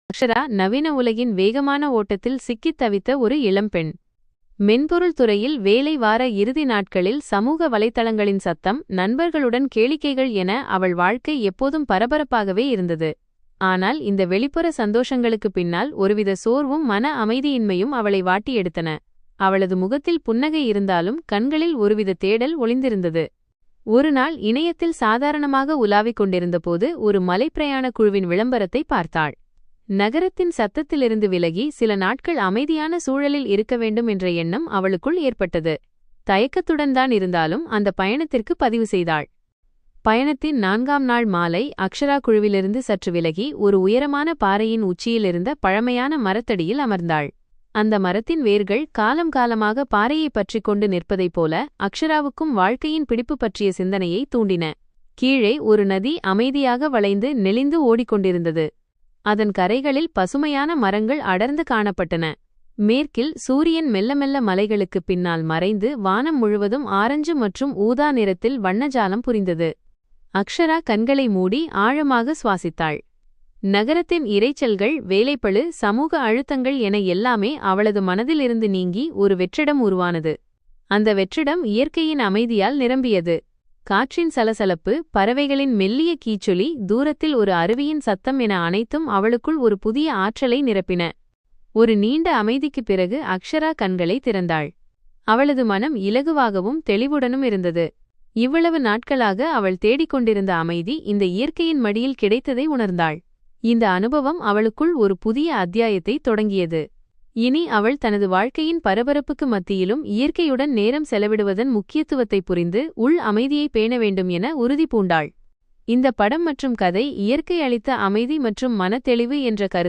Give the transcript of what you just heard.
அக்ஷரா நவீன உலகின் வேகமான ஓட்டத்தில் சிக்கித் தவித்த ஒரு இளம்பெண். மென்பொருள் துறையில் வேலை வார இறுதி நாட்களில் சமூக வலைத்தளங்களின் சத்தம், நண்பர்களுடன் கேளிக்கைகள் என அவள் வாழ்க்கை எப்போதும் பரபரப்பாகவே இருந்தது. ஆனால் இந்த வெளிப்புற சந்தோஷங்களுக்கு பின்னால் ஒருவித சோர்வும் மன அமைதியின்மையும் அவளை வாட்டி எடுத்தன. அவளது முகத்தில் புன்னகை இருந்தாலும் கண்களில் ஒருவித தேடல் ஒளிந்திருந்தது. ஒருநாள் இணையத்தில் சாதாரணமாக உலாவிக் கொண்டிருந்தபோது ஒரு மலைப்பிரயாண குழுவின் விளம்பரத்தை பார்த்தாள். நகரத்தின் சத்தத்திலிருந்து விலகி சில நாட்கள் அமைதியான சூழலில் இருக்க வேண்டும் என்ற எண்ணம் அவளுக்குள் ஏற்பட்டது. தயக்கத்துடன் தான் இருந்தாலும் அந்த பயணத்திற்கு பதிவு செய்தாள். பயணத்தின் 4ஆம் நாள் மாலை அக்ஷரா குழுவிலிருந்து சற்று விலகி ஒரு உயரமான பாறையின் உச்சியிலிருந்த பழமையான மரத்தடியில் அமர்ந்தாள். அந்த மரத்தின் வேர்கள் காலம் காலமாக பாறையை பற்றிக் கொண்டு நிற்பதைப் போல அக்ஷராவுக்கும் வாழ்க்கையின் பிடிப்பு பற்றிய சிந்தனையை தூண்டின. கீழே ஒரு நதி அமைதியாக வளைந்து நெளிந்து ஓடிக்கொண்டிருந்தது. அதன் கரைகளில் பசுமையான மரங்கள் அடர்ந்து காணப்பட்டன. மேற்கில் சூரியன் மெல்ல மெல்ல மலைகளுக்குப் பின்னால் மறைந்து வானம் முழுவதும் ஆரஞ்சு மற்றும் ஊதா நிறத்தில் வண்ணஜாலம் புரிந்தது. அக்ஷரா கண்களை மூடி ஆழமாக சுவாசித்தாள். நகரத்தின் இரைச்சல்கள், வேலைப்பளு, சமூக அழுத்தங்கள் என எல்லாமே அவளது மனதிலிருந்து நீங்கி ஒரு வெற்றிடம் உருவானது. அந்த வெற்றிடம் இயற்கையின் அமைதியால் நிரம்பியது. காற்றின் சலசலப்பு, பறவைகளின் மெல்லிய கீச்சொலி, தூரத்தில் ஒரு அருவியின் சத்தம் என அனைத்தும் அவளுக்குள் ஒரு புதிய ஆற்றலை நிரப்பின. ஒரு நீண்ட அமைதிக்குப் பிறகு அக்ஷரா கண்களை திறந்தாள். அவளது மனம் இலகுவாகவும் தெளிவுடனும் இருந்தது. இவ்வளவு நாட்களாக அவள் தேடிக்கொண்டிருந்த அமைதி இந்த இயற்கையின் மடியில் கிடைத்ததை உணர்ந்தாள். இந்த அனுபவம் அவளுக்குள் ஒரு புதிய அத்தியாயத்தை தொடங்கியது. இனி அவள் தனது வாழ்க்கையின் பரபரப்புக்கு மத்தியிலும் இயற்கையுடன் நேரம் செலவிடுவதன் முக்கியத்துவத்தை புரிந்து உள் அமைதியை பேண வேண்டும் என உறுதி பூண்டாள். இந்த படம் மற்றும் கதை இயற்கை அளித்த அமைதி மற்றும் மனத்தெளிவு என்ற கருத்து